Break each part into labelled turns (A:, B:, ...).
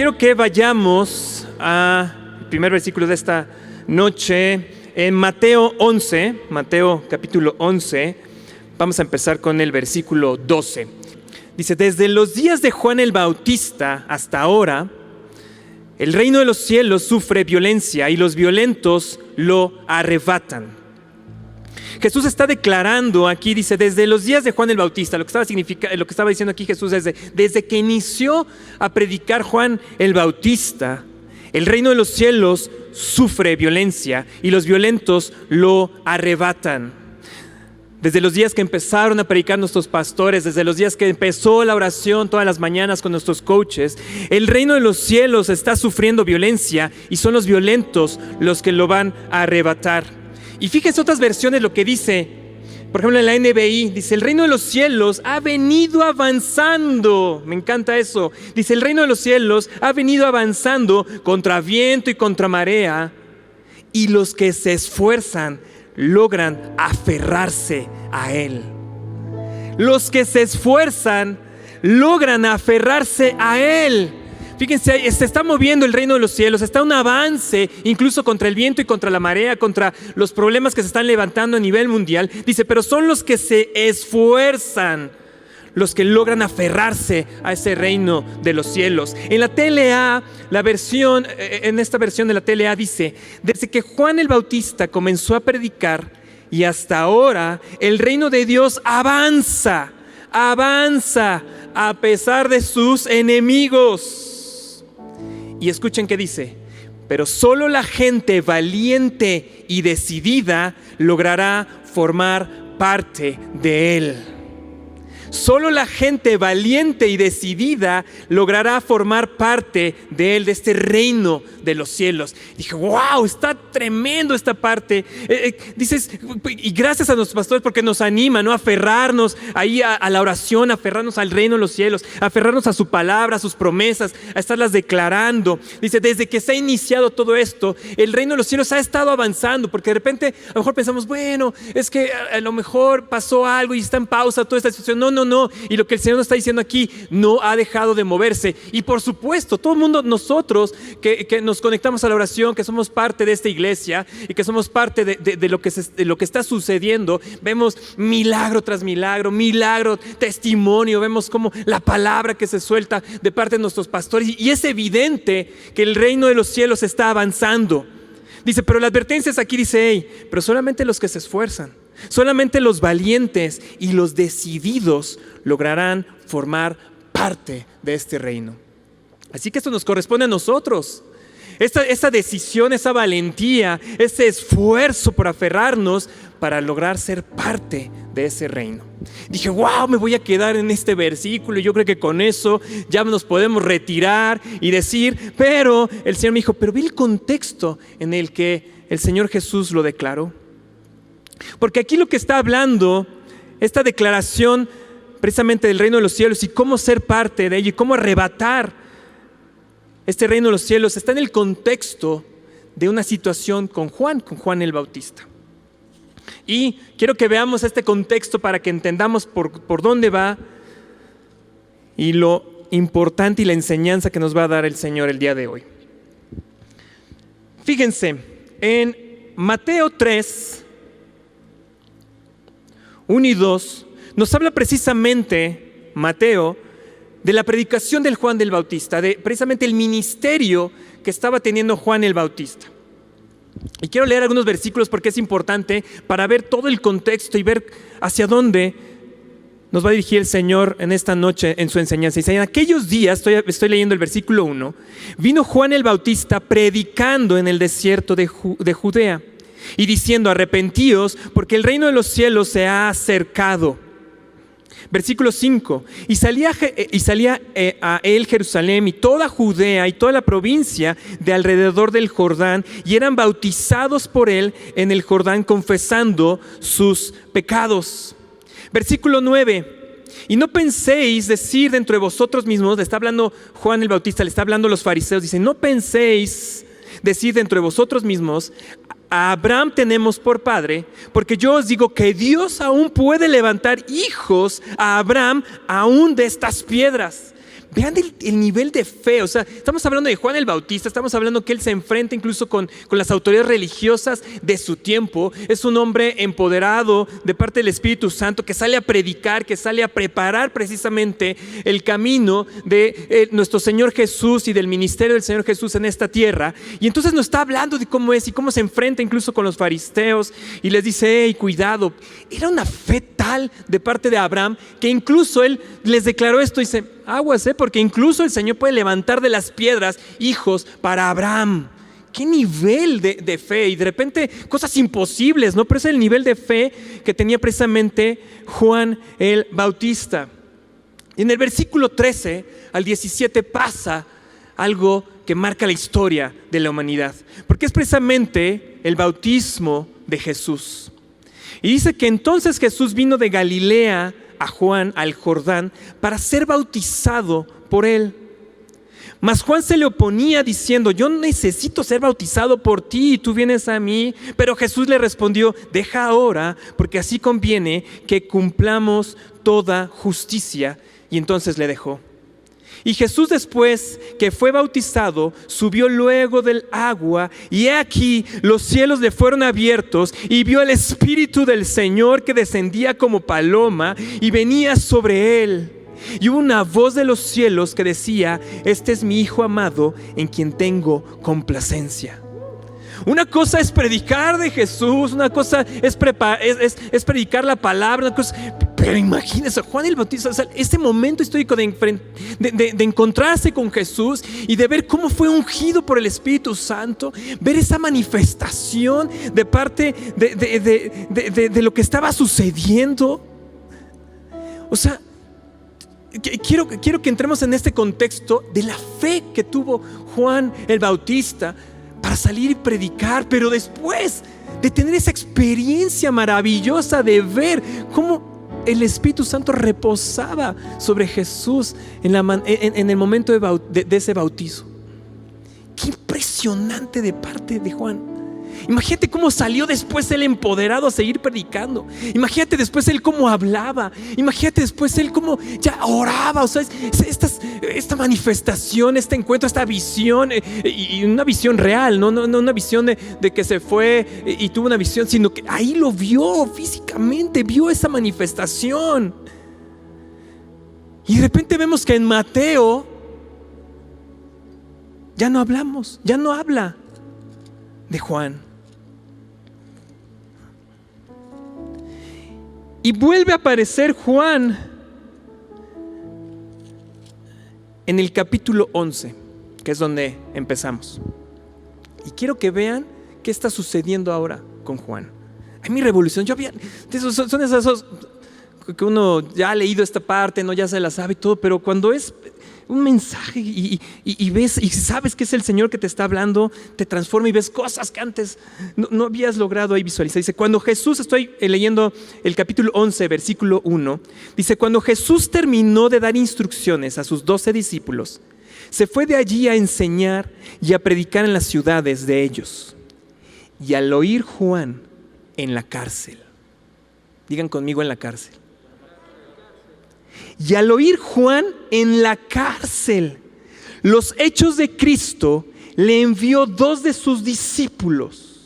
A: quiero que vayamos al primer versículo de esta noche en Mateo 11, Mateo capítulo 11. Vamos a empezar con el versículo 12. Dice: desde los días de Juan el Bautista hasta ahora, el reino de los cielos sufre violencia y los violentos lo arrebatan. Jesús está declarando aquí, dice, desde los días de Juan el Bautista, lo que estaba diciendo aquí Jesús, desde que inició a predicar Juan el Bautista, el reino de los cielos sufre violencia y los violentos lo arrebatan. Desde los días que empezaron a predicar nuestros pastores, desde los días que empezó la oración todas las mañanas con nuestros coaches, el reino de los cielos está sufriendo violencia y son los violentos los que lo van a arrebatar. Y fíjense otras versiones lo que dice, por ejemplo en la NBI, dice: el reino de los cielos ha venido avanzando. Me encanta eso. Dice: el reino de los cielos ha venido avanzando contra viento y contra marea, y los que se esfuerzan logran aferrarse a él. Los que se esfuerzan logran aferrarse a él. Fíjense, se está moviendo el reino de los cielos, está un avance incluso contra el viento y contra la marea, contra los problemas que se están levantando a nivel mundial. Dice, pero son los que se esfuerzan los que logran aferrarse a ese reino de los cielos. En la TLA, en esta versión de la TLA dice: desde que Juan el Bautista comenzó a predicar y hasta ahora, el reino de Dios avanza a pesar de sus enemigos. Y escuchen qué dice: pero solo la gente valiente y decidida logrará formar parte de él. Solo la gente valiente y decidida logrará formar parte de él, de este reino de los cielos. Dije, wow, está tremendo esta parte. Dices, y gracias a nuestros pastores porque nos anima, ¿no? A aferrarnos ahí a la oración, a aferrarnos al reino de los cielos, a aferrarnos a su palabra, a sus promesas, a estarlas declarando. Dice, desde que se ha iniciado todo esto, el reino de los cielos ha estado avanzando, porque de repente a lo mejor pensamos, bueno, es que a lo mejor pasó algo y está en pausa toda esta situación. No. Y lo que el Señor nos está diciendo aquí no ha dejado de moverse. Y por supuesto, todo el mundo, nosotros que nos conectamos a la oración, que somos parte de esta iglesia y que somos parte de lo que está sucediendo, vemos milagro tras milagro, testimonio, vemos como la palabra que se suelta de parte de nuestros pastores. Y es evidente que el reino de los cielos está avanzando. Dice, pero la advertencia es aquí, dice, hey, pero solamente los que se esfuerzan, solamente los valientes y los decididos lograrán formar parte de este reino. Así que esto nos corresponde a nosotros. Esa decisión, esa valentía, ese esfuerzo por aferrarnos para lograr ser parte de ese reino. Dije, wow, me voy a quedar en este versículo y yo creo que con eso ya nos podemos retirar y decir, pero el Señor me dijo, pero vi el contexto en el que el Señor Jesús lo declaró. Porque aquí lo que está hablando, esta declaración precisamente del reino de los cielos y cómo ser parte de ello y cómo arrebatar este reino de los cielos, está en el contexto de una situación con Juan el Bautista. Y quiero que veamos este contexto para que entendamos por dónde va y lo importante y la enseñanza que nos va a dar el Señor el día de hoy. Fíjense, en Mateo 3, 1 y 2, nos habla precisamente Mateo de la predicación del Juan del Bautista, de precisamente el ministerio que estaba teniendo Juan el Bautista. Y quiero leer algunos versículos porque es importante para ver todo el contexto y ver hacia dónde nos va a dirigir el Señor en esta noche en su enseñanza. Dice, en aquellos días, estoy leyendo el versículo 1, vino Juan el Bautista predicando en el desierto de Judea y diciendo, arrepentíos porque el reino de los cielos se ha acercado. Versículo 5, y salía a él Jerusalén y toda Judea y toda la provincia de alrededor del Jordán, y eran bautizados por él en el Jordán confesando sus pecados. Versículo 9, y no penséis decir dentro de vosotros mismos, le está hablando Juan el Bautista, le está hablando a los fariseos, dice, no penséis decir dentro de vosotros mismos, a Abraham tenemos por padre, porque yo os digo que Dios aún puede levantar hijos a Abraham aún de estas piedras. vean el nivel de fe. O sea, estamos hablando de Juan el Bautista, estamos hablando que él se enfrenta incluso con las autoridades religiosas de su tiempo. Es un hombre empoderado de parte del Espíritu Santo que sale a predicar, que sale a preparar precisamente el camino de nuestro Señor Jesús y del ministerio del Señor Jesús en esta tierra. Y entonces nos está hablando de cómo es y cómo se enfrenta incluso con los fariseos y les dice: hey, cuidado. Era una fe tal de parte de Abraham que incluso él les declaró esto. Dice: aguas, porque incluso el Señor puede levantar de las piedras hijos para Abraham. ¿Qué nivel de fe? Y de repente cosas imposibles, ¿no? Pero es el nivel de fe que tenía precisamente Juan el Bautista. Y en el versículo 13 al 17 pasa algo que marca la historia de la humanidad, porque es precisamente el bautismo de Jesús. Y dice que entonces Jesús vino de Galilea a Juan al Jordán para ser bautizado por él. Mas Juan se le oponía diciendo: yo necesito ser bautizado por ti y tú vienes a mí. Pero Jesús le respondió: deja ahora, porque así conviene que cumplamos toda justicia. Y entonces le dejó. Y Jesús, después que fue bautizado, subió luego del agua, y he aquí los cielos le fueron abiertos, y vio el Espíritu del Señor que descendía como paloma y venía sobre él. Y hubo una voz de los cielos que decía: este es mi Hijo amado, en quien tengo complacencia. Una cosa es predicar de Jesús, una cosa es predicar la palabra, una cosa, pero imagínense, Juan el Bautista, o sea, este momento histórico de encontrarse con Jesús y de ver cómo fue ungido por el Espíritu Santo, ver esa manifestación de parte de lo que estaba sucediendo. O sea, quiero que entremos en este contexto de la fe que tuvo Juan el Bautista para salir y predicar, pero después de tener esa experiencia maravillosa de ver cómo el Espíritu Santo reposaba sobre Jesús en el momento de ese bautizo. Qué impresionante de parte de Juan. Imagínate cómo salió después él empoderado a seguir predicando. Imagínate después él cómo hablaba. Imagínate después él cómo ya oraba. O sea, esta manifestación, este encuentro, esta visión, y una visión real, no una visión de que se fue y tuvo una visión, sino que ahí lo vio físicamente, vio esa manifestación. Y de repente vemos que en Mateo ya no habla de Juan. Y vuelve a aparecer Juan en el capítulo 11, que es donde empezamos. Y quiero que vean qué está sucediendo ahora con Juan. Hay mi revolución. Son esos que uno ya ha leído esta parte, no ya se la sabe y todo, pero cuando es un mensaje y ves y sabes que es el Señor que te está hablando, te transforma y ves cosas que antes no habías logrado ahí visualizar. Dice: cuando Jesús, estoy leyendo el capítulo 11, versículo 1, dice: cuando Jesús terminó de dar instrucciones a sus 12 discípulos, se fue de allí a enseñar y a predicar en las ciudades de ellos. Y al oír Juan en la cárcel, digan conmigo: en la cárcel. Y al oír Juan en la cárcel los hechos de Cristo, le envió 2 de sus discípulos.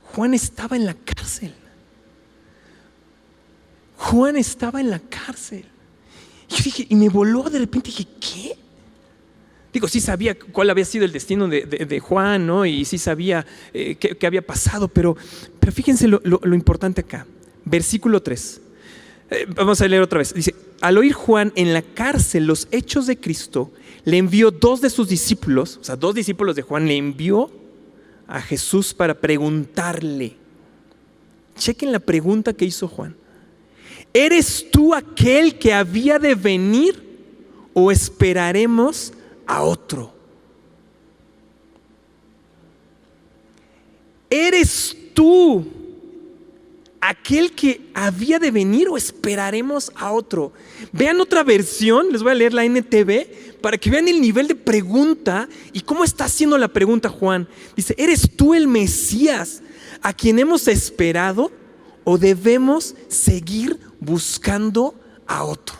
A: Juan estaba en la cárcel. Juan estaba en la cárcel. Y yo dije, y me voló de repente, dije: ¿qué? Digo, sí sabía cuál había sido el destino de Juan, ¿no? Y sí sabía qué había pasado, pero fíjense lo importante acá. Versículo 3. Vamos a leer otra vez. Dice: al oír Juan en la cárcel los hechos de Cristo, le envió 2 de sus discípulos, o sea, 2 discípulos de Juan, le envió a Jesús para preguntarle. Chequen la pregunta que hizo Juan: ¿eres tú aquel que había de venir o esperaremos a otro? ¿Eres tú aquel que había de venir o esperaremos a otro? Vean otra versión, les voy a leer la NTV para que vean el nivel de pregunta y cómo está haciendo la pregunta Juan. Dice: ¿eres tú el Mesías a quien hemos esperado o debemos seguir buscando a otro?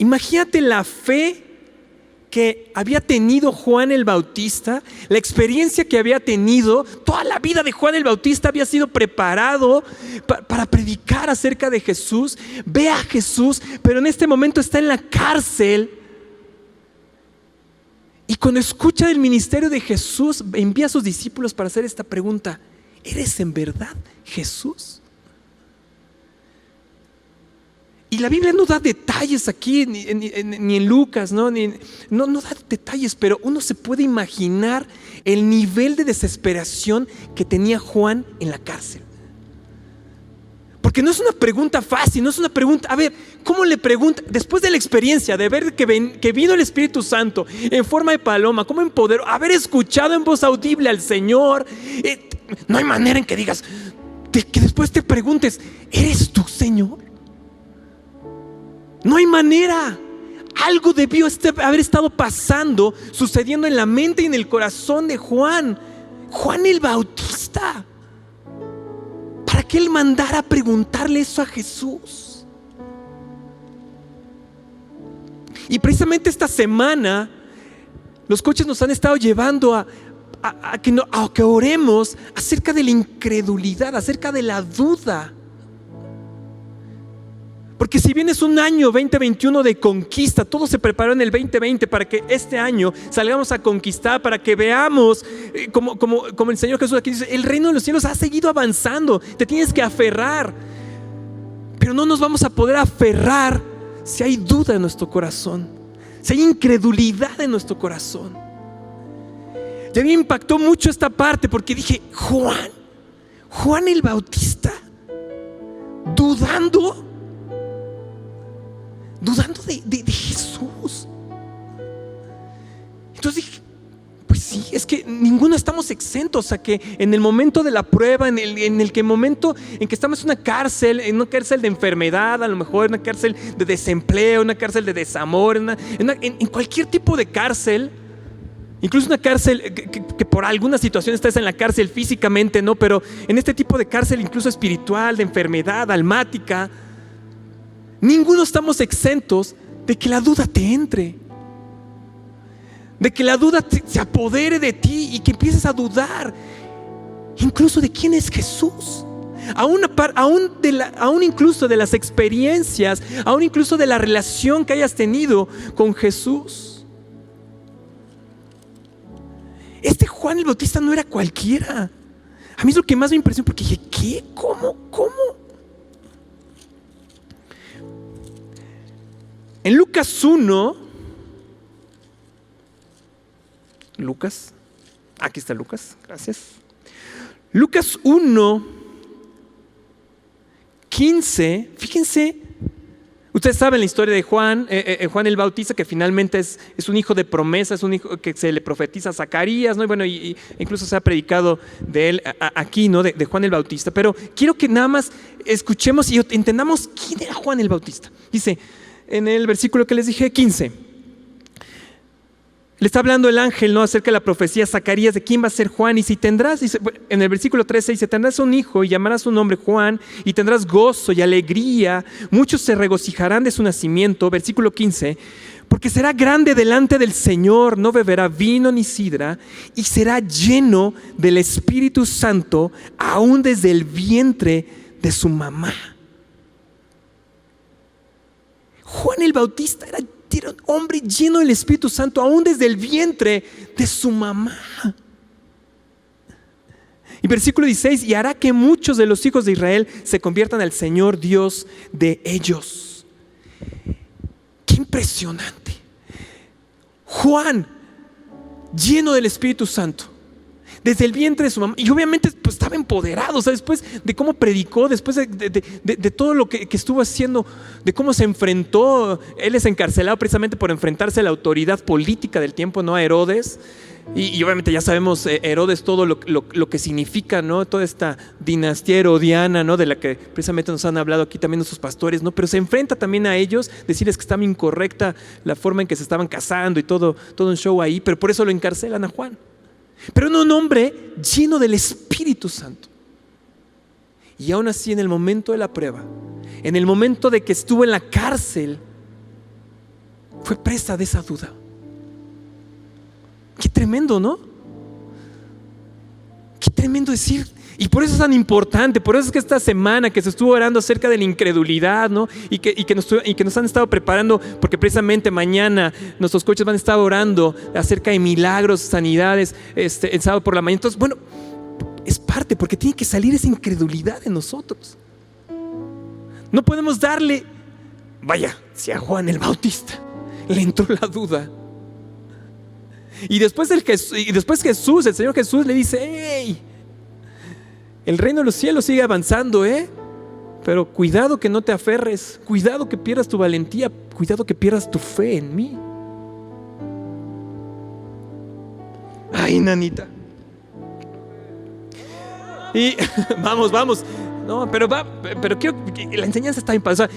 A: Imagínate la fe que había tenido Juan el Bautista, la experiencia que había tenido. Toda la vida de Juan el Bautista había sido preparado para predicar acerca de Jesús. Ve a Jesús, pero en este momento está en la cárcel. Y cuando escucha del ministerio de Jesús, envía a sus discípulos para hacer esta pregunta: ¿eres en verdad Jesús? Y la Biblia no da detalles aquí, ni en Lucas, no da detalles, pero uno se puede imaginar el nivel de desesperación que tenía Juan en la cárcel. Porque no es una pregunta fácil, no es una pregunta, a ver, ¿cómo le pregunta? Después de la experiencia de ver que vino el Espíritu Santo en forma de paloma, ¿cómo empoderó? Haber escuchado en voz audible al Señor, no hay manera en que digas, que después te preguntes, ¿eres tú, Señor? No hay manera. Algo debió haber estado pasando, sucediendo en la mente y en el corazón de Juan el Bautista, para que él mandara a preguntarle eso a Jesús. Y precisamente esta semana los coaches nos han estado llevando a que oremos acerca de la incredulidad, acerca de la duda. Porque si bien es un año 2021 de conquista, todo se preparó en el 2020 para que este año salgamos a conquistar, para que veamos, como el Señor Jesús aquí dice, el reino de los cielos ha seguido avanzando, te tienes que aferrar. Pero no nos vamos a poder aferrar si hay duda en nuestro corazón, si hay incredulidad en nuestro corazón. Y a mí me impactó mucho esta parte porque dije, Juan el Bautista, dudando de Jesús. Entonces dije, pues sí, es que ninguno estamos exentos a que en el momento de la prueba, en el momento en que estamos en una cárcel de enfermedad, a lo mejor en una cárcel de desempleo, una cárcel de desamor, en cualquier tipo de cárcel, incluso una cárcel que por alguna situación estás en la cárcel físicamente, ¿no? Pero en este tipo de cárcel incluso espiritual, de enfermedad, almática, ninguno estamos exentos de que la duda te entre, de que la duda se apodere de ti y que empieces a dudar incluso de quién es Jesús, aún incluso de las experiencias, aún incluso de la relación que hayas tenido con Jesús. Este Juan el Bautista no era cualquiera. A mí es lo que más me impresionó, porque dije, ¿qué? ¿Cómo? En Lucas 1, aquí está Lucas, gracias. Lucas 1, 15, fíjense, ustedes saben la historia de Juan el Bautista, que finalmente es un hijo de promesa, es un hijo que se le profetiza a Zacarías, ¿no? Y bueno, incluso se ha predicado de él aquí, ¿no? De Juan el Bautista. Pero quiero que nada más escuchemos y entendamos quién era Juan el Bautista. Dice, en el versículo que les dije, 15, le está hablando el ángel, ¿no? Acerca de la profecía Zacarías de quién va a ser Juan. Y si tendrás, dice, en el versículo 13 dice, tendrás un hijo y llamarás su nombre Juan, y tendrás gozo y alegría, muchos se regocijarán de su nacimiento. Versículo 15, porque será grande delante del Señor, no beberá vino ni sidra, y será lleno del Espíritu Santo aún desde el vientre de su mamá. Juan el Bautista era un hombre lleno del Espíritu Santo aún desde el vientre de su mamá. Y versículo 16, y hará que muchos de los hijos de Israel se conviertan al Señor Dios de ellos. Qué impresionante. Juan, lleno del Espíritu Santo desde el vientre de su mamá, y obviamente pues estaba empoderado, o sea, después de cómo predicó, después de todo lo que estuvo haciendo, de cómo se enfrentó. Él es encarcelado precisamente por enfrentarse a la autoridad política del tiempo, ¿no? A Herodes, y obviamente ya sabemos Herodes todo lo que significa, ¿no? Toda esta dinastía herodiana, ¿no? De la que precisamente nos han hablado aquí también nuestros pastores, ¿no? Pero se enfrenta también a ellos, decirles que estaba incorrecta la forma en que se estaban casando y todo un show ahí, pero por eso lo encarcelan a Juan. Pero un hombre lleno del Espíritu Santo. Y aún así, en el momento de la prueba, en el momento de que estuvo en la cárcel, fue presa de esa duda. Qué tremendo, ¿no? Qué tremendo decir. Y por eso es tan importante, por eso es que esta semana que se estuvo orando acerca de la incredulidad, ¿no? Y que nos han estado preparando, porque precisamente mañana nuestros coaches van a estar orando acerca de milagros, sanidades, el sábado por la mañana. Entonces, bueno, es parte, porque tiene que salir esa incredulidad de nosotros. No podemos darle, vaya, si a Juan el Bautista le entró la duda. Y después Jesús, el Señor Jesús le dice: hey, el reino de los cielos sigue avanzando, pero cuidado que no te aferres, cuidado que pierdas tu valentía, cuidado que pierdas tu fe en mí. Ay, nanita. Y vamos. No, pero quiero que la enseñanza está bien padre. O sea,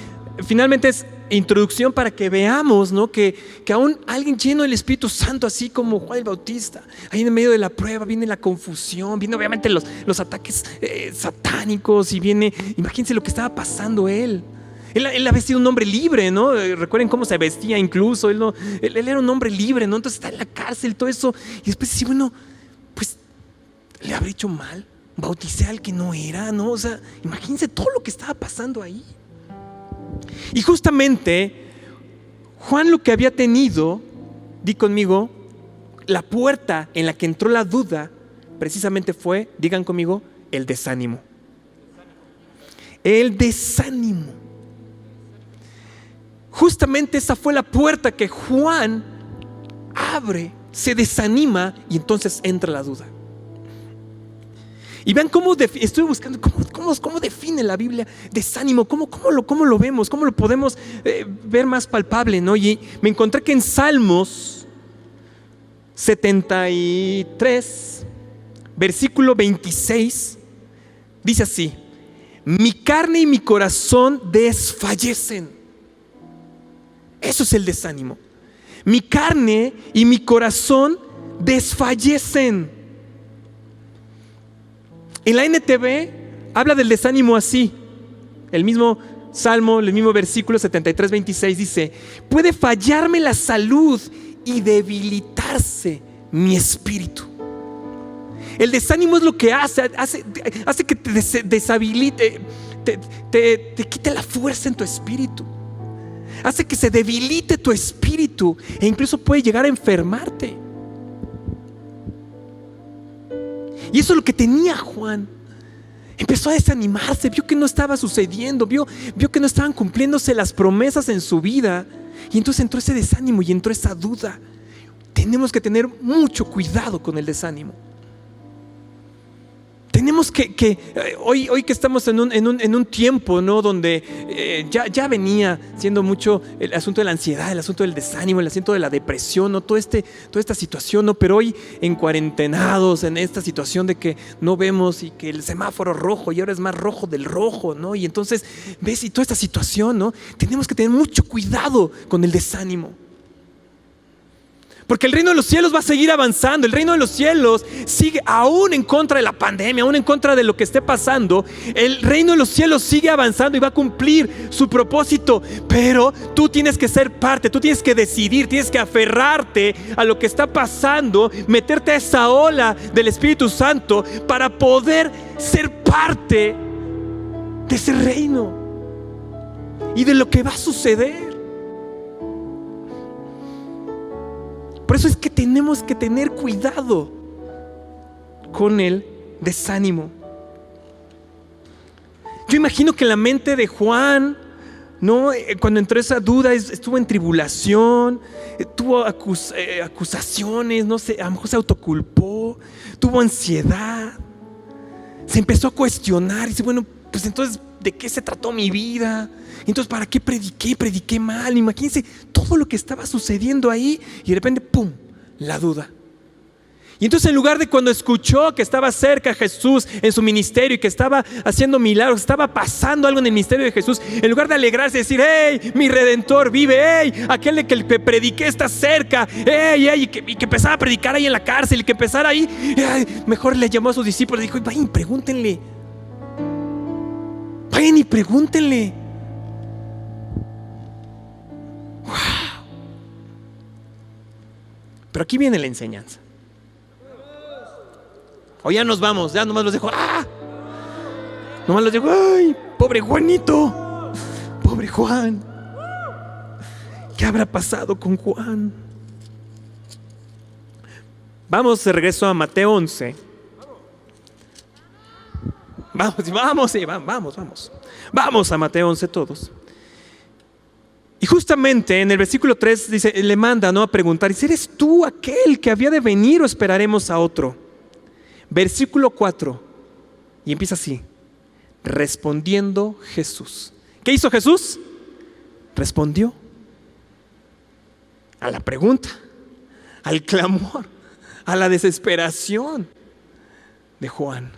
A: finalmente es introducción para que veamos, ¿no? Que aún alguien lleno del Espíritu Santo, así como Juan el Bautista, ahí en medio de la prueba viene la confusión, viene obviamente los ataques satánicos, y viene, imagínense lo que estaba pasando él. Él había sido un hombre libre, ¿no? Recuerden cómo se vestía incluso. Él era un hombre libre, ¿no? Entonces está en la cárcel, todo eso. Y después dice, bueno, pues le habré hecho mal, bauticé al que no era, ¿no? O sea, imagínense todo lo que estaba pasando ahí. Y justamente Juan lo que había tenido, di conmigo, la puerta en la que entró la duda, precisamente fue, digan conmigo, el desánimo. El desánimo. Justamente esa fue la puerta que Juan abre, se desanima y entonces entra la duda. Y vean cómo estoy buscando cómo define la Biblia desánimo, cómo lo vemos, cómo lo podemos ver más palpable, ¿no? Y me encontré que en Salmos 73, versículo 26, dice así: mi carne y mi corazón desfallecen. Eso es el desánimo. Mi carne y mi corazón desfallecen. En la NTV habla del desánimo así. El mismo Salmo, el mismo versículo 73, 26 dice: puede fallarme la salud y debilitarse mi espíritu. El desánimo es lo que hace que te deshabilite, te quite la fuerza en tu espíritu. Hace que se debilite tu espíritu e incluso puede llegar a enfermarte. Y eso es lo que tenía Juan. Empezó a desanimarse, vio que no estaba sucediendo, vio que no estaban cumpliéndose las promesas en su vida. Y entonces entró ese desánimo y entró esa duda. Tenemos que tener mucho cuidado con el desánimo. Tenemos que hoy que estamos en un tiempo, ¿no? Donde ya venía siendo mucho el asunto de la ansiedad, el asunto del desánimo, el asunto de la depresión, ¿no? Toda esta situación, ¿no? Pero hoy en cuarentenados, en esta situación de que no vemos y que el semáforo rojo y ahora es más rojo del rojo, ¿no? Y entonces ves, y toda esta situación, ¿no? Tenemos que tener mucho cuidado con el desánimo. Porque el reino de los cielos va a seguir avanzando. El reino de los cielos sigue, aún en contra de la pandemia, aún en contra de lo que esté pasando. El reino de los cielos sigue avanzando y va a cumplir su propósito. Pero tú tienes que ser parte, tú tienes que decidir, tienes que aferrarte a lo que está pasando, meterte a esa ola del Espíritu Santo para poder ser parte de ese reino y de lo que va a suceder. Por eso es que tenemos que tener cuidado con el desánimo. Yo imagino que la mente de Juan, ¿no? Cuando entró esa duda, estuvo en tribulación, tuvo acusaciones, no sé, a lo mejor se autoculpó, tuvo ansiedad, se empezó a cuestionar y dice, bueno, pues entonces, ¿de qué se trató mi vida? Entonces, ¿para qué prediqué? Prediqué mal. Imagínense todo lo que estaba sucediendo ahí y de repente, ¡pum!, la duda. Y entonces, en lugar de cuando escuchó que estaba cerca Jesús en su ministerio y que estaba haciendo milagros, estaba pasando algo en el ministerio de Jesús, en lugar de alegrarse y decir, ¡hey, mi Redentor vive! ¡Hey, aquel de que prediqué está cerca! ¡Hey, hey! Y que empezaba a predicar ahí en la cárcel y que empezara ahí, mejor le llamó a sus discípulos y dijo, vayan, pregúntenle. Vayan y pregúntenle. Wow. Pero aquí viene la enseñanza. O ya nos vamos, ya nomás los dejo. Nomás los dejo. ¡Ay! Pobre Juanito. Pobre Juan. ¿Qué habrá pasado con Juan? Vamos de regreso a Mateo 11. Vamos a Mateo 11 todos. Y justamente en el versículo 3 dice, le manda, ¿no?, a preguntar, ¿y eres tú aquel que había de venir o esperaremos a otro? Versículo 4. Y empieza así. Respondiendo Jesús. ¿Qué hizo Jesús? Respondió a la pregunta, al clamor, a la desesperación de Juan.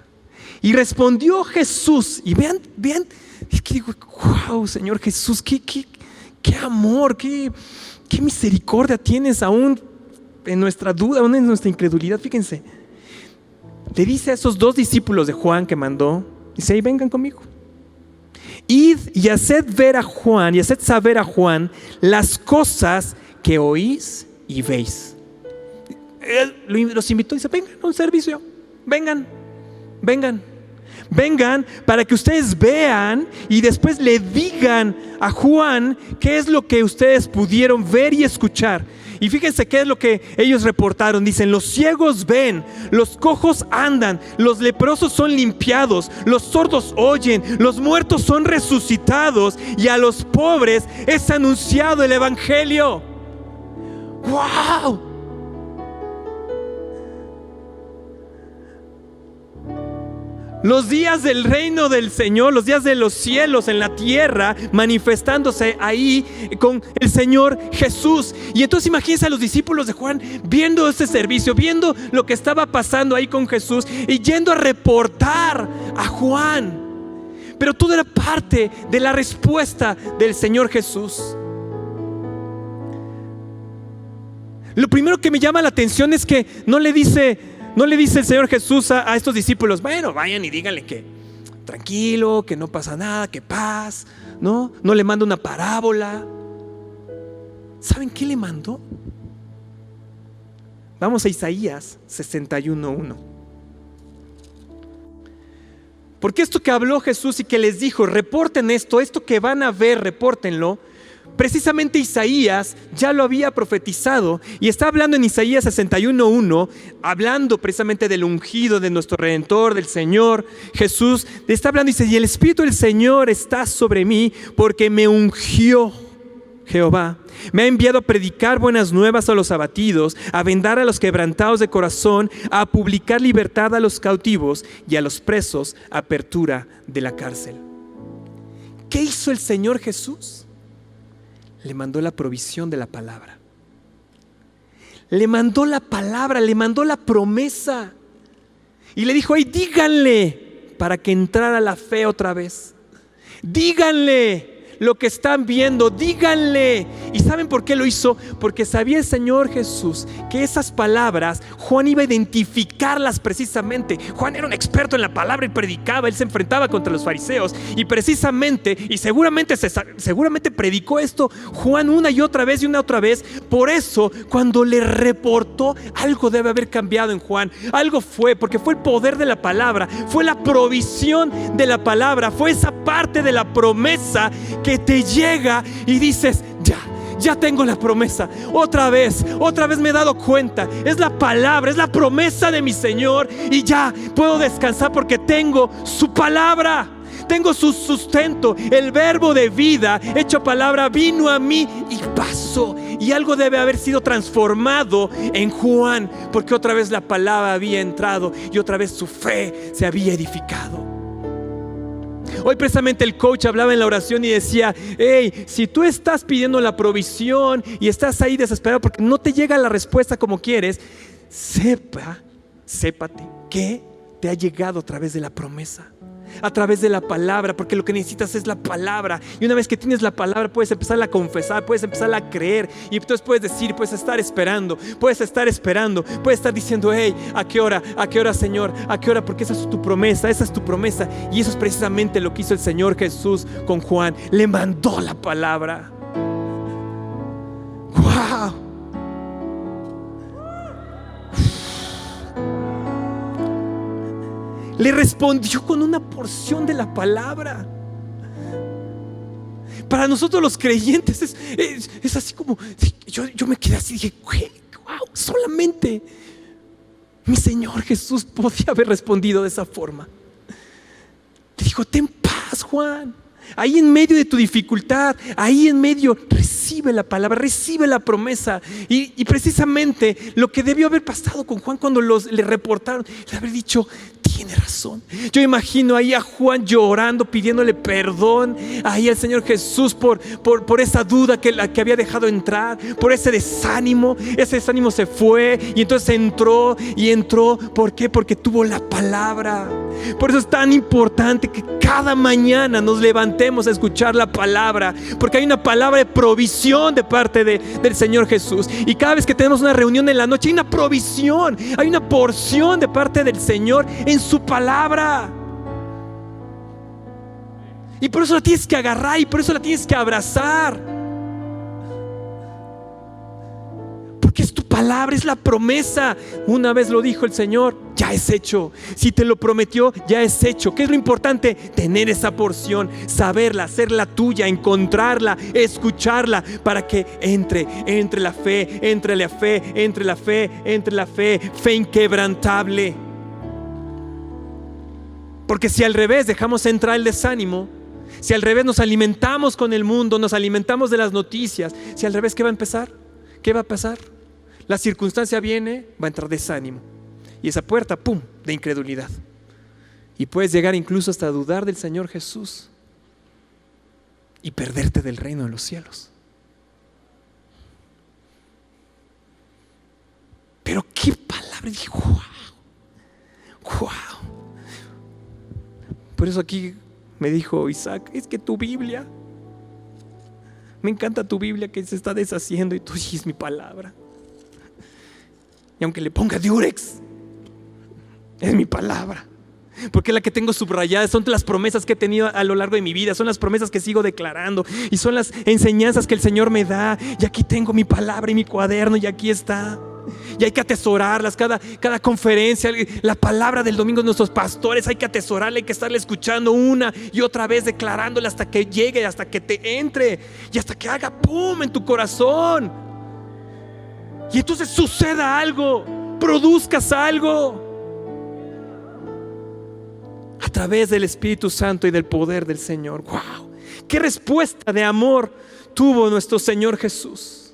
A: Y respondió Jesús. Y vean, es que digo, wow, Señor Jesús, qué amor, qué misericordia tienes aún en nuestra duda, aún en nuestra incredulidad. Fíjense, le dice a esos 2 discípulos de Juan que mandó, dice, ahí vengan conmigo. Id y haced ver a Juan y haced saber a Juan las cosas que oís y veis. Él los invitó y dice, vengan a un servicio, vengan para que ustedes vean y después le digan a Juan qué es lo que ustedes pudieron ver y escuchar. Y fíjense qué es lo que ellos reportaron. Dicen, los ciegos ven, los cojos andan, los leprosos son limpiados, los sordos oyen, los muertos son resucitados y a los pobres es anunciado el evangelio. ¡Wow! Los días del reino del Señor, los días de los cielos en la tierra, manifestándose ahí con el Señor Jesús. Y entonces imagínense a los discípulos de Juan viendo este servicio, viendo lo que estaba pasando ahí con Jesús y yendo a reportar a Juan. Pero todo era parte de la respuesta del Señor Jesús. Lo primero que me llama la atención es que no le dice el Señor Jesús a estos discípulos, bueno, vayan y díganle que tranquilo, que no pasa nada, que paz, ¿no? No le manda una parábola. ¿Saben qué le mandó? Vamos a Isaías 61:1. Porque esto que habló Jesús y que les dijo, reporten esto que van a ver, repórtenlo. Precisamente Isaías ya lo había profetizado y está hablando en Isaías 61:1, hablando precisamente del ungido de nuestro Redentor, del Señor Jesús. Está hablando y dice, y el Espíritu del Señor está sobre mí porque me ungió Jehová. Me ha enviado a predicar buenas nuevas a los abatidos, a vendar a los quebrantados de corazón, a publicar libertad a los cautivos y a los presos apertura de la cárcel. ¿Qué hizo el Señor Jesús? Le mandó la provisión de la palabra. Le mandó la palabra, le mandó la promesa. Y le dijo, ay, díganle para que entrara la fe otra vez. Díganle lo que están viendo, díganle. ¿Y saben por qué lo hizo? Porque sabía el Señor Jesús que esas palabras Juan iba a identificarlas precisamente. Juan era un experto en la palabra y predicaba, él se enfrentaba contra los fariseos y precisamente, y seguramente predicó esto Juan una y otra vez y una otra vez. Por eso cuando le reportó, algo debe haber cambiado en Juan. Algo fue, porque fue el poder de la palabra, fue la provisión de la palabra, fue esa parte de la promesa que te llega y dices, ya tengo la promesa. Otra vez me he dado cuenta. Es la palabra, es la promesa de mi Señor y ya puedo descansar porque tengo su palabra. Tengo su sustento. El verbo de vida hecho palabra vino a mí y pasó. Y algo debe haber sido transformado en Juan, porque otra vez la palabra había entrado y otra vez su fe se había edificado. Hoy precisamente el coach hablaba en la oración y decía, hey, si tú estás pidiendo la provisión y estás ahí desesperado porque no te llega la respuesta como quieres, sépate que te ha llegado a través de la promesa, a través de la palabra, porque lo que necesitas es la palabra. Y una vez que tienes la palabra puedes empezar a confesar, puedes empezar a creer y entonces puedes decir, puedes estar esperando, puedes estar diciendo, hey, ¿a qué hora Señor? ¿A qué hora? Porque esa es tu promesa, y eso es precisamente lo que hizo el Señor Jesús con Juan. Le mandó la palabra. ¡Wow! le respondió con una porción de la palabra. Para nosotros los creyentes es así como, yo me quedé así y dije, wow, solamente mi Señor Jesús podía haber respondido de esa forma. Le dijo, ten paz, Juan. Ahí en medio de tu dificultad, ahí en medio, recibe la palabra, recibe la promesa. Y precisamente lo que debió haber pasado con Juan cuando le reportaron, le haber dicho, tiene razón. Yo imagino ahí a Juan llorando, pidiéndole perdón ahí al Señor Jesús por esa duda que había dejado entrar, por ese desánimo. Ese desánimo se fue y entonces entró. ¿Por qué? Porque tuvo la palabra. Por eso es tan importante que cada mañana nos levantemos a escuchar la palabra, porque hay una palabra de provisión de parte del Señor Jesús. Y cada vez que tenemos una reunión en la noche, hay una provisión, hay una porción de parte del Señor en su palabra. Y por eso la tienes que agarrar y por eso la tienes que abrazar, porque es tu palabra, es la promesa. Una vez lo dijo el Señor, ya es hecho. Si te lo prometió, ya es hecho. ¿Qué es lo importante? Tener esa porción, saberla, hacerla tuya, encontrarla, escucharla, para que entre la fe inquebrantable. Porque si al revés dejamos entrar el desánimo, si al revés nos alimentamos con el mundo, nos alimentamos de las noticias, si al revés, ¿qué va a empezar? ¿Qué va a pasar? La circunstancia viene, va a entrar desánimo. Y esa puerta, ¡pum!, de incredulidad. Y puedes llegar incluso hasta dudar del Señor Jesús y perderte del reino de los cielos. Pero qué palabra, dije, wow. Por eso aquí me dijo Isaac, es que tu Biblia, me encanta tu Biblia que se está deshaciendo y tú dices mi palabra. Y aunque le ponga diurex, es mi palabra, porque es la que tengo subrayada. Son las promesas que he tenido a lo largo de mi vida, son las promesas que sigo declarando y son las enseñanzas que el Señor me da. Y aquí tengo mi palabra y mi cuaderno y aquí está. Y hay que atesorarlas, cada conferencia, la palabra del domingo de nuestros pastores, hay que atesorarla, hay que estarla escuchando una y otra vez, declarándola hasta que llegue, hasta que te entre y hasta que haga pum en tu corazón. Y entonces suceda algo, produzcas algo a través del Espíritu Santo y del poder del Señor. ¡Wow! ¡Qué respuesta de amor tuvo nuestro Señor Jesús!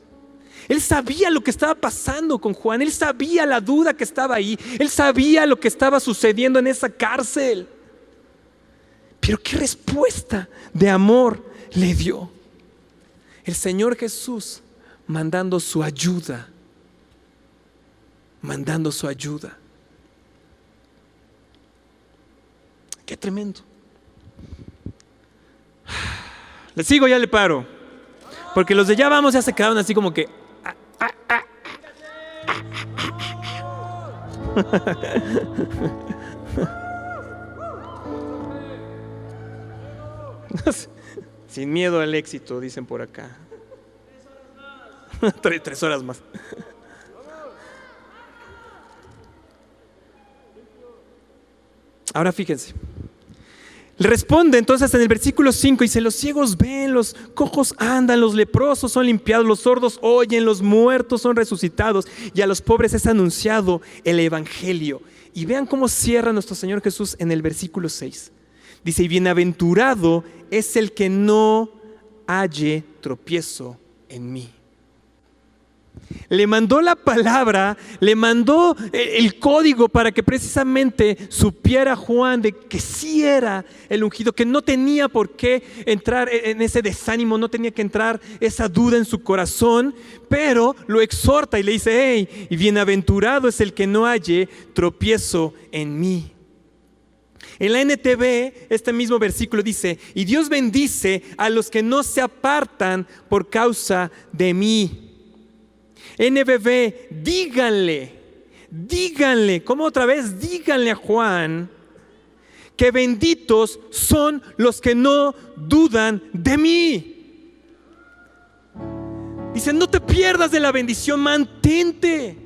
A: Él sabía lo que estaba pasando con Juan, él sabía la duda que estaba ahí, él sabía lo que estaba sucediendo en esa cárcel. Pero qué respuesta de amor le dio el Señor Jesús, mandando su ayuda. Qué tremendo. ¿Le sigo o ya le paro? Porque los de ya vamos ya se quedaron así como que sin miedo al éxito, dicen por acá. 3 horas más. Ahora fíjense. Le responde entonces en el versículo 5, dice: los ciegos ven, los cojos andan, los leprosos son limpiados, los sordos oyen, los muertos son resucitados, y a los pobres es anunciado el evangelio. Y vean cómo cierra nuestro Señor Jesús en el versículo 6. Dice: y bienaventurado es el que no halle tropiezo en mí. Le mandó la palabra, le mandó el código para que precisamente supiera Juan de que sí era el ungido, que no tenía por qué entrar en ese desánimo, no tenía que entrar esa duda en su corazón, pero lo exhorta y le dice: hey, y bienaventurado es el que no halle tropiezo en mí. En la NTV, este mismo versículo dice: y Dios bendice a los que no se apartan por causa de mí. NBB, díganle, ¿cómo otra vez? Díganle a Juan que benditos son los que no dudan de mí. Dice: no te pierdas de la bendición, mantente.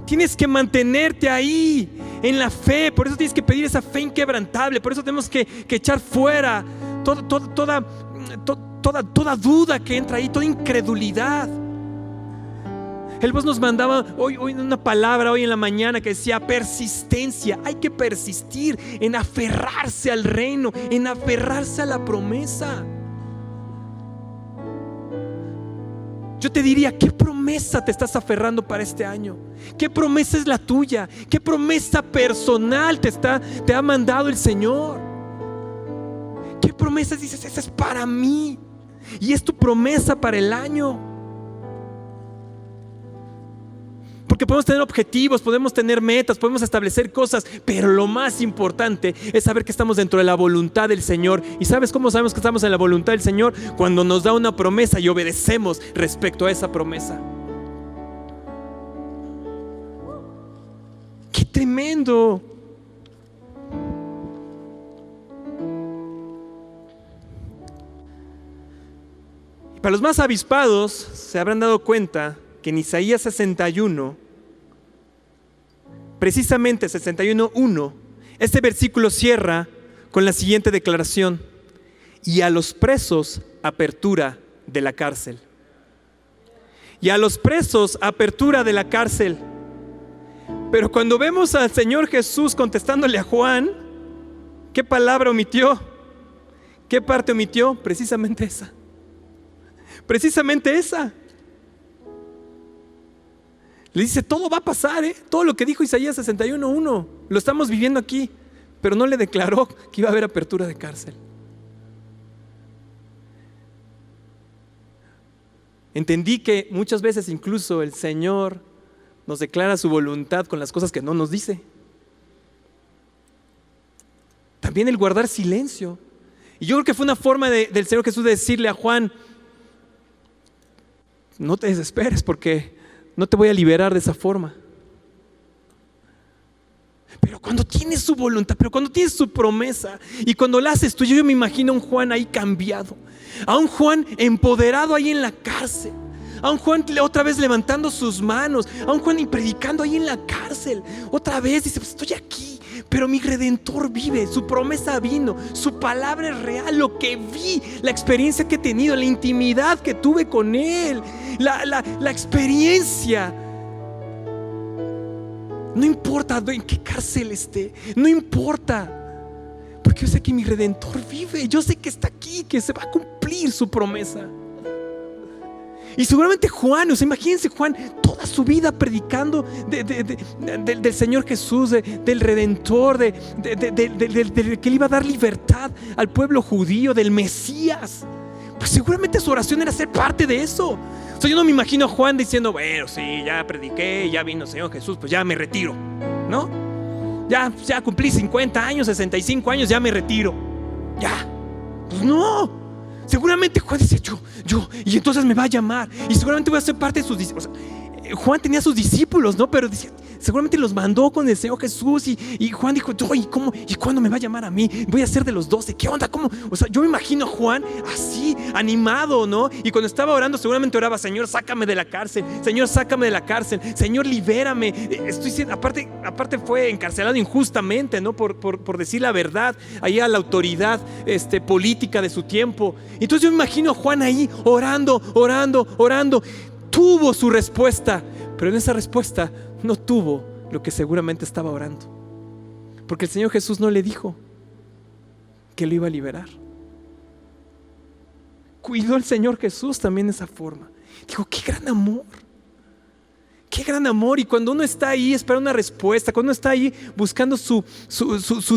A: Tienes que mantenerte ahí en la fe. Por eso tienes que pedir esa fe inquebrantable. Por eso tenemos que echar fuera toda duda que entra ahí, toda incredulidad. El voz nos mandaba hoy una palabra hoy en la mañana que decía persistencia. Hay que persistir en aferrarse al reino, en aferrarse a la promesa. Yo te diría, ¿qué promesa te estás aferrando para este año? ¿Qué promesa es la tuya? ¿Qué promesa personal te ha mandado el Señor? ¿Qué promesas dices, esa es para mí? Y es tu promesa para el año. Porque podemos tener objetivos, podemos tener metas, podemos establecer cosas, pero lo más importante es saber que estamos dentro de la voluntad del Señor. ¿Y sabes cómo sabemos que estamos en la voluntad del Señor? Cuando nos da una promesa y obedecemos respecto a esa promesa. ¡Qué tremendo! Y para los más avispados se habrán dado cuenta que en Isaías 61, precisamente 61:1, este versículo cierra con la siguiente declaración: y a los presos apertura de la cárcel. Y a los presos apertura de la cárcel. Pero cuando vemos al Señor Jesús contestándole a Juan, ¿qué palabra omitió? ¿Qué parte omitió? Precisamente esa. Precisamente esa. Le dice, todo va a pasar, todo lo que dijo Isaías 61:1 lo estamos viviendo aquí, pero no le declaró que iba a haber apertura de cárcel. Entendí que muchas veces incluso el Señor nos declara su voluntad con las cosas que no nos dice. También el guardar silencio. Y yo creo que fue una forma del Señor Jesús de decirle a Juan, no te desesperes porque no te voy a liberar de esa forma. Pero cuando tienes su voluntad, pero cuando tienes su promesa y cuando la haces tú, yo me imagino a un Juan ahí cambiado, a un Juan empoderado ahí en la cárcel, a un Juan otra vez levantando sus manos, a un Juan predicando ahí en la cárcel. Otra vez dice, pues estoy aquí, pero mi Redentor vive, su promesa vino, su palabra es real, lo que vi, la experiencia que he tenido, la intimidad que tuve con Él, la experiencia. No importa en qué cárcel esté, no importa, porque yo sé que mi Redentor vive, yo sé que está aquí, que se va a cumplir su promesa. Y seguramente Juan, imagínense Juan toda su vida predicando del Señor Jesús, del Redentor, del que le iba a dar libertad al pueblo judío, del Mesías. Pues seguramente su oración era ser parte de eso. O sea, yo no me imagino a Juan diciendo, bueno, sí, ya prediqué, ya vino el Señor Jesús, pues ya me retiro, ¿no? Ya cumplí 50 años, 65 años, ya me retiro. Ya, pues no. Seguramente Juan dice, yo, y entonces me va a llamar, y seguramente voy a ser parte de sus discípulos. O sea, Juan tenía sus discípulos, ¿no? Pero decía, seguramente los mandó con el Señor Jesús, y Juan dijo, ¿y cómo? ¿Y cuándo me va a llamar a mí? Voy a ser de los 12, ¿qué onda? ¿Cómo? O sea, yo me imagino a Juan así, animado, ¿no? Y cuando estaba orando, seguramente oraba, Señor, sácame de la cárcel, Señor, sácame de la cárcel, Señor, libérame. Estoy siendo, aparte fue encarcelado injustamente, ¿no? Por decir la verdad, ahí a la autoridad política de su tiempo. Entonces yo me imagino a Juan ahí orando. Tuvo su respuesta, pero en esa respuesta no tuvo lo que seguramente estaba orando, porque el Señor Jesús no le dijo que lo iba a liberar. Cuidó el Señor Jesús también de esa forma. Dijo, qué gran amor. Qué gran amor. Y cuando uno está ahí esperando una respuesta, cuando uno está ahí buscando su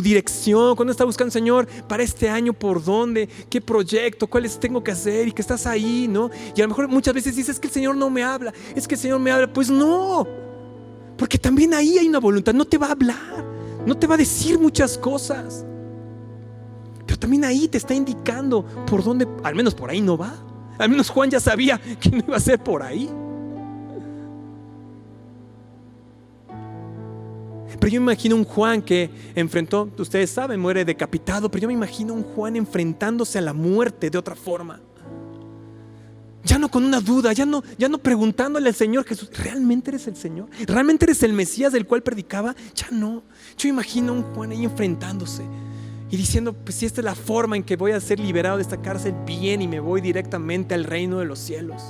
A: dirección, cuando uno está buscando, Señor, para este año, ¿por dónde? ¿Qué proyecto? ¿Cuáles tengo que hacer? Y que estás ahí, ¿no? Y a lo mejor muchas veces dices, es que el Señor no me habla, es que el Señor me habla. Pues no, porque también ahí hay una voluntad. No te va a hablar, no te va a decir muchas cosas, pero también ahí te está indicando por dónde, al menos por ahí no va. Al menos Juan ya sabía que no iba a ser por ahí. Pero yo me imagino un Juan que enfrentó, ustedes saben, muere decapitado, pero yo me imagino un Juan enfrentándose a la muerte de otra forma. Ya no con una duda, ya no preguntándole al Señor Jesús, ¿realmente eres el Señor? ¿Realmente eres el Mesías del cual predicaba? Ya no. Yo imagino a un Juan ahí enfrentándose y diciendo, pues si esta es la forma en que voy a ser liberado de esta cárcel, bien, y me voy directamente al reino de los cielos.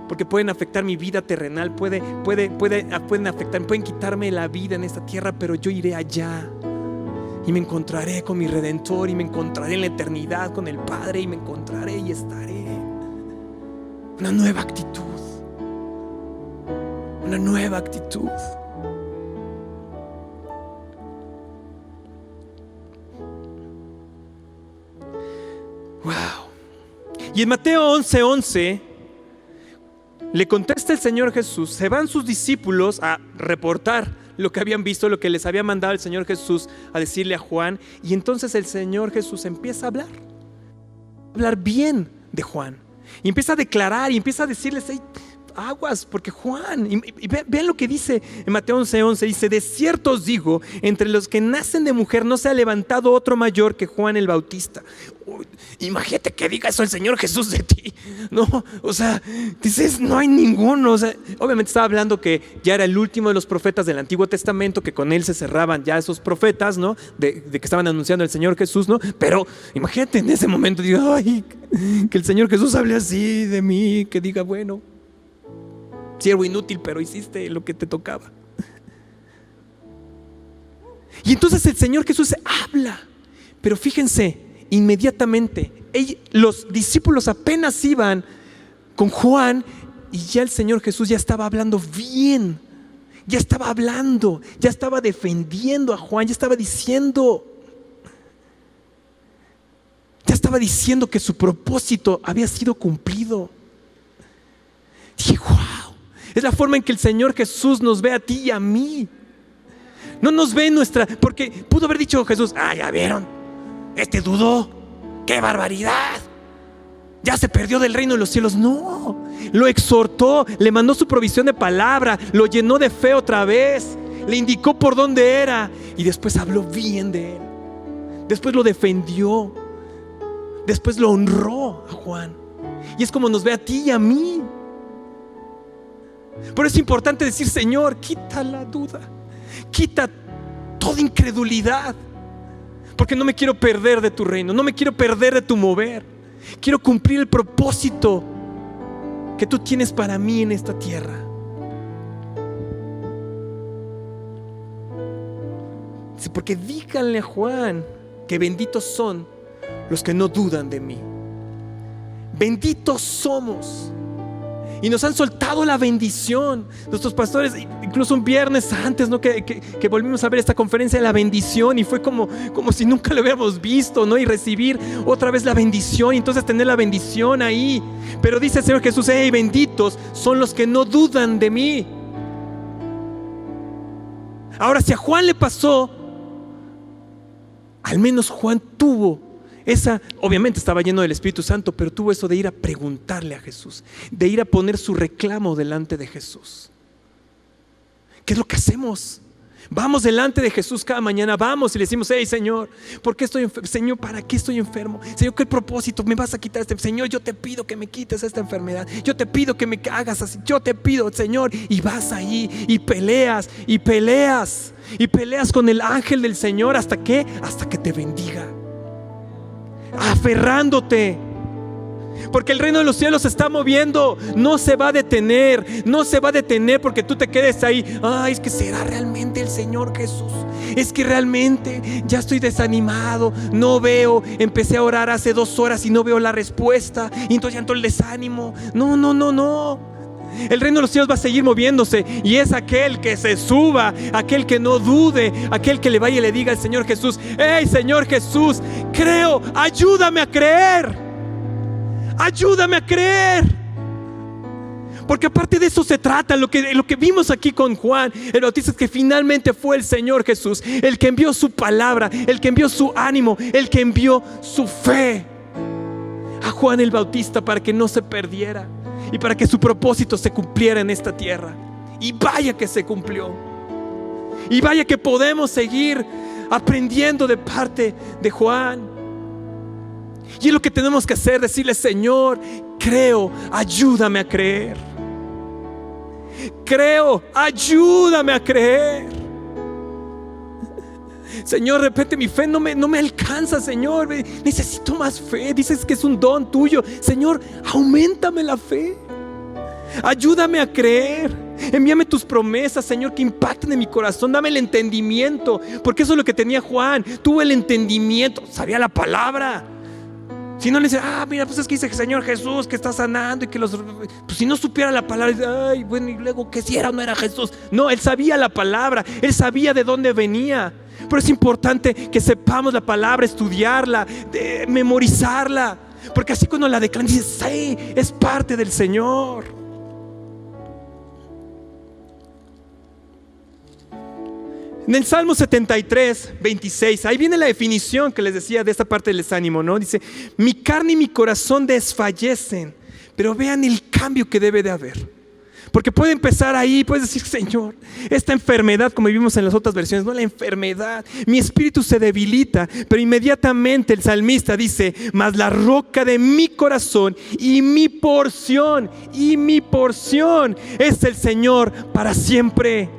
A: Porque pueden afectar mi vida terrenal, pueden quitarme la vida en esta tierra, pero yo iré allá y me encontraré con mi Redentor, y me encontraré en la eternidad con el Padre, y me encontraré y estaré. Una nueva actitud. Una nueva actitud. Wow. Y en Mateo 11:11 le contesta el Señor Jesús. Se van sus discípulos a reportar lo que habían visto, lo que les había mandado el Señor Jesús a decirle a Juan. Y entonces el Señor Jesús empieza a hablar bien de Juan. Y empieza a declarar y empieza a decirles, hey, aguas, porque Juan, y vean lo que dice en Mateo 11:11, dice, de cierto os digo, entre los que nacen de mujer no se ha levantado otro mayor que Juan el Bautista. Imagínate que diga eso el Señor Jesús de ti, ¿no? O sea, dices, no hay ninguno. O sea, obviamente estaba hablando que ya era el último de los profetas del Antiguo Testamento, que con él se cerraban ya esos profetas, ¿no? De que estaban anunciando el Señor Jesús, ¿no? Pero imagínate en ese momento, digo, ay, que el Señor Jesús hable así de mí, que diga, bueno, siervo inútil, pero hiciste lo que te tocaba. Y entonces el Señor Jesús habla, pero fíjense, inmediatamente los discípulos apenas iban con Juan y ya el Señor Jesús ya estaba hablando bien, ya estaba hablando, ya estaba defendiendo a Juan, ya estaba diciendo que su propósito había sido cumplido. Dije, wow, es la forma en que el Señor Jesús nos ve a ti y a mí. No nos ve en porque pudo haber dicho Jesús, ya vieron, este dudó, qué barbaridad, ya se perdió del reino de los cielos. No, lo exhortó, le mandó su provisión de palabra, lo llenó de fe otra vez, le indicó por dónde era y después habló bien de él, después lo defendió, después lo honró a Juan. Y es como nos ve a ti y a mí. Por eso es importante decir, Señor, quita la duda, quita toda incredulidad, porque no me quiero perder de tu reino, no me quiero perder de tu mover. Quiero cumplir el propósito que tú tienes para mí en esta tierra. Porque díganle a Juan que benditos son los que no dudan de mí. Benditos somos. Y nos han soltado la bendición. Nuestros pastores, incluso un viernes antes, ¿no? que volvimos a ver esta conferencia de la bendición, y fue como si nunca lo hubiéramos visto, ¿no? Y recibir otra vez la bendición, y entonces tener la bendición ahí. Pero dice el Señor Jesús, hey, benditos son los que no dudan de mí. Ahora, si a Juan le pasó, al menos Juan tuvo obviamente estaba lleno del Espíritu Santo, pero tuvo eso de ir a preguntarle a Jesús, de ir a poner su reclamo delante de Jesús. ¿Qué es lo que hacemos? Vamos delante de Jesús cada mañana, vamos y le decimos, hey Señor, ¿por qué estoy enfermo? Señor, ¿para qué estoy enfermo? Señor, ¿qué propósito me vas a quitar Señor, yo te pido que me quites esta enfermedad, yo te pido que me hagas así, yo te pido, Señor. Y vas ahí y peleas con el ángel del Señor. ¿Hasta qué? Hasta que te bendiga, aferrándote, porque el reino de los cielos se está moviendo, no se va a detener porque tú te quedes ahí. Es que será realmente el Señor Jesús, es que realmente ya estoy desanimado, no veo, empecé a orar hace 2 horas y no veo la respuesta, y entonces ya entró el desánimo. No. El reino de los cielos va a seguir moviéndose, y es aquel que se suba, aquel que no dude, aquel que le vaya y le diga al Señor Jesús, hey Señor Jesús, creo, ayúdame a creer, porque aparte de eso se trata. Lo que vimos aquí con Juan el Bautista es que finalmente fue el Señor Jesús el que envió su palabra, el que envió su ánimo, el que envió su fe a Juan el Bautista para que no se perdiera y para que su propósito se cumpliera en esta tierra. Y vaya que se cumplió, y vaya que podemos seguir aprendiendo de parte de Juan. Y es lo que tenemos que hacer, decirle: Señor, creo, ayúdame a creer. Creo, ayúdame a creer. Señor, de repente mi fe no me alcanza, Señor. Necesito más fe. Dices que es un don tuyo. Señor, auméntame la fe. Ayúdame a creer. Envíame tus promesas, Señor, que impacten en mi corazón. Dame el entendimiento, porque eso es lo que tenía Juan. Tuvo el entendimiento, sabía la palabra. Si no le dice: mira, pues es que dice Señor Jesús que está sanando y que pues si no supiera la palabra, ay, bueno, y luego que si era o no era Jesús. No, él sabía la palabra, él sabía de dónde venía. Pero es importante que sepamos la palabra, estudiarla, memorizarla, porque así cuando la declaran, dices: sí, es parte del Señor. En el Salmo 73, 26, ahí viene la definición que les decía de esta parte del desánimo, ¿no? Dice: mi carne y mi corazón desfallecen. Pero vean el cambio que debe de haber. Porque puede empezar ahí, puedes decir: Señor, esta enfermedad, como vimos en las otras versiones, no la enfermedad, mi espíritu se debilita. Pero inmediatamente el salmista dice: mas la roca de mi corazón y mi porción es el Señor para siempre.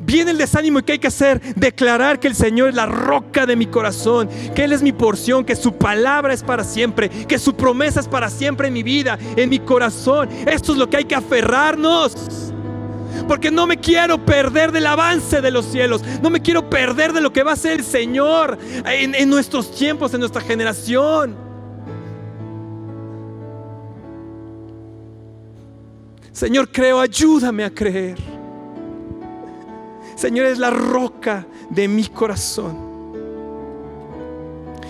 A: Viene el desánimo, y ¿qué hay que hacer? Declarar que el Señor es la roca de mi corazón, que Él es mi porción, que su palabra es para siempre, que su promesa es para siempre en mi vida, en mi corazón. Esto es lo que hay que aferrarnos, porque no me quiero perder del avance de los cielos. No me quiero perder de lo que va a ser el Señor en nuestros tiempos, en nuestra generación. Señor, creo, ayúdame a creer. Señor, es la roca de mi corazón.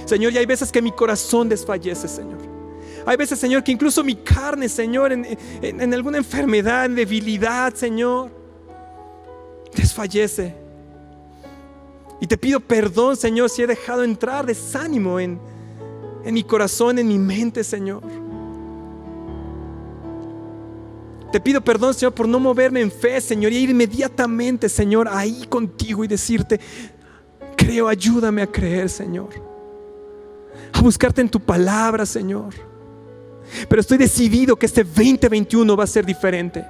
A: Señor, y hay veces que mi corazón desfallece, Señor. Hay veces, Señor, que incluso mi carne, Señor, en alguna enfermedad, en debilidad, Señor, desfallece. Y te pido perdón, Señor, si he dejado entrar desánimo en mi corazón, en mi mente, Señor. Te pido perdón, Señor, por no moverme en fe, Señor, y ir inmediatamente, Señor, ahí contigo y decirte: creo, ayúdame a creer, Señor, a buscarte en tu palabra, Señor. Pero estoy decidido que este 2021 va a ser diferente.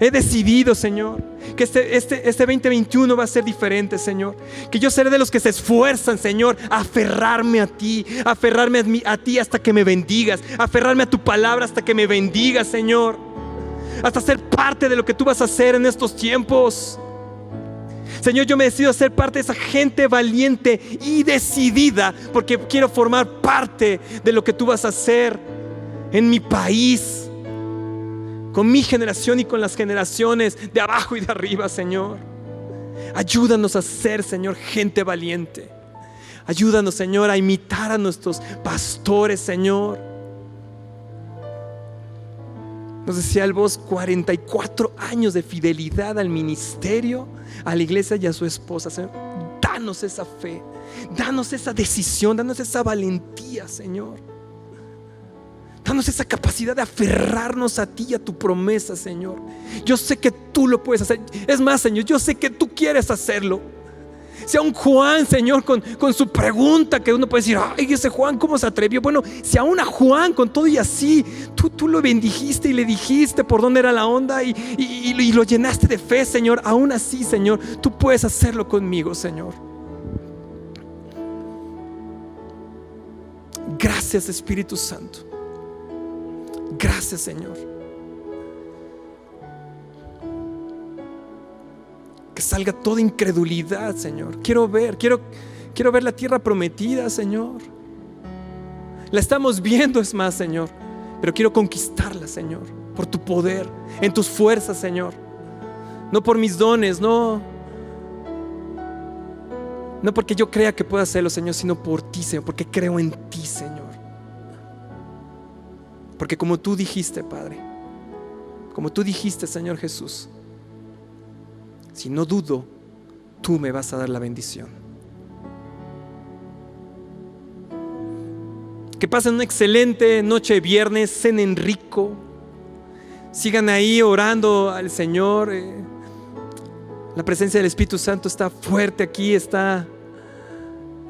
A: He decidido, Señor, que este 2021 va a ser diferente, Señor. Que yo seré de los que se esfuerzan, Señor, a aferrarme a ti, a aferrarme a ti hasta que me bendigas, a aferrarme a tu palabra hasta que me bendigas, Señor, hasta ser parte de lo que tú vas a hacer en estos tiempos. Señor, yo me decido a ser parte de esa gente valiente y decidida, porque quiero formar parte de lo que tú vas a hacer en mi país, con mi generación y con las generaciones de abajo y de arriba, Señor. Ayúdanos a ser, Señor, gente valiente. Ayúdanos, Señor, a imitar a nuestros pastores, Señor. Nos decía el voz: 44 años de fidelidad al ministerio, a la iglesia y a su esposa. Señor, danos esa fe, danos esa decisión, danos esa valentía, Señor. Danos esa capacidad de aferrarnos a ti y a tu promesa, Señor. Yo sé que tú lo puedes hacer. Es más, Señor, yo sé que tú quieres hacerlo. Si a un Juan, Señor, con su pregunta, que uno puede decir: ay, ese Juan, ¿cómo se atrevió? Bueno, si aún a Juan, con todo y así, tú lo bendijiste y le dijiste por dónde era la onda y lo llenaste de fe, Señor. Aún así, Señor, tú puedes hacerlo conmigo, Señor. Gracias, Espíritu Santo. Gracias, Señor. Que salga toda incredulidad, Señor. Quiero ver la tierra prometida, Señor. La estamos viendo, es más, Señor, pero quiero conquistarla, Señor, por tu poder, en tus fuerzas, Señor. No por mis dones, no porque yo crea que pueda hacerlo, Señor, sino por ti, Señor, porque creo en ti, Señor. Porque como tú dijiste, Padre, como tú dijiste, Señor Jesús, si no dudo, tú me vas a dar la bendición. Que pasen una excelente noche de viernes, cenen rico, sigan ahí orando al Señor. La presencia del Espíritu Santo está fuerte aquí,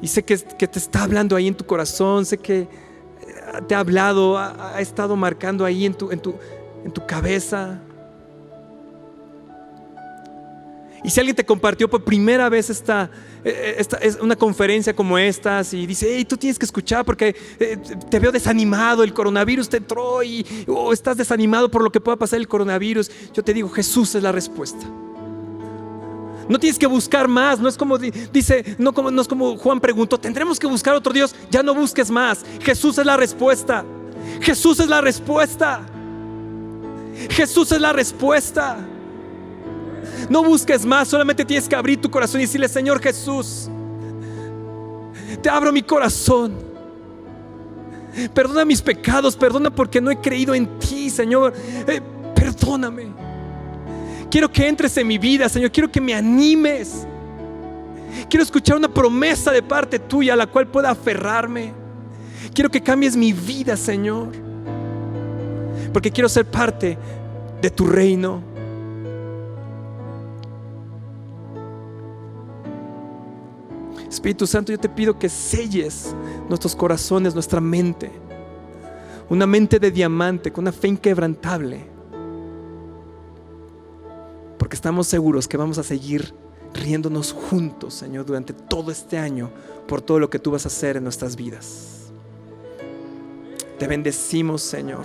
A: y sé que te está hablando ahí en tu corazón. Sé que te ha hablado, ha estado marcando ahí en tu cabeza. Y si alguien te compartió por primera vez esta es una conferencia como estas y dice, hey, tú tienes que escuchar porque te veo desanimado, el coronavirus te entró o estás desanimado por lo que pueda pasar el coronavirus, yo te digo, Jesús es la respuesta. No tienes que buscar más. No es como dice, no es como Juan preguntó, tendremos que buscar otro Dios. Ya no busques más. Jesús es la respuesta. Jesús es la respuesta. Jesús es la respuesta. No busques más, solamente tienes que abrir tu corazón y decirle, Señor Jesús, te abro mi corazón. Perdona mis pecados, perdona porque no he creído en ti, Señor. Perdóname. Quiero que entres en mi vida, Señor. Quiero que me animes. Quiero escuchar una promesa de parte tuya a la cual pueda aferrarme. Quiero que cambies mi vida, Señor, porque quiero ser parte de tu reino. Espíritu Santo, yo te pido que selles nuestros corazones, nuestra mente. Una mente de diamante, con una fe inquebrantable. Porque estamos seguros que vamos a seguir riéndonos juntos, Señor, durante todo este año por todo lo que tú vas a hacer en nuestras vidas. Te bendecimos, Señor.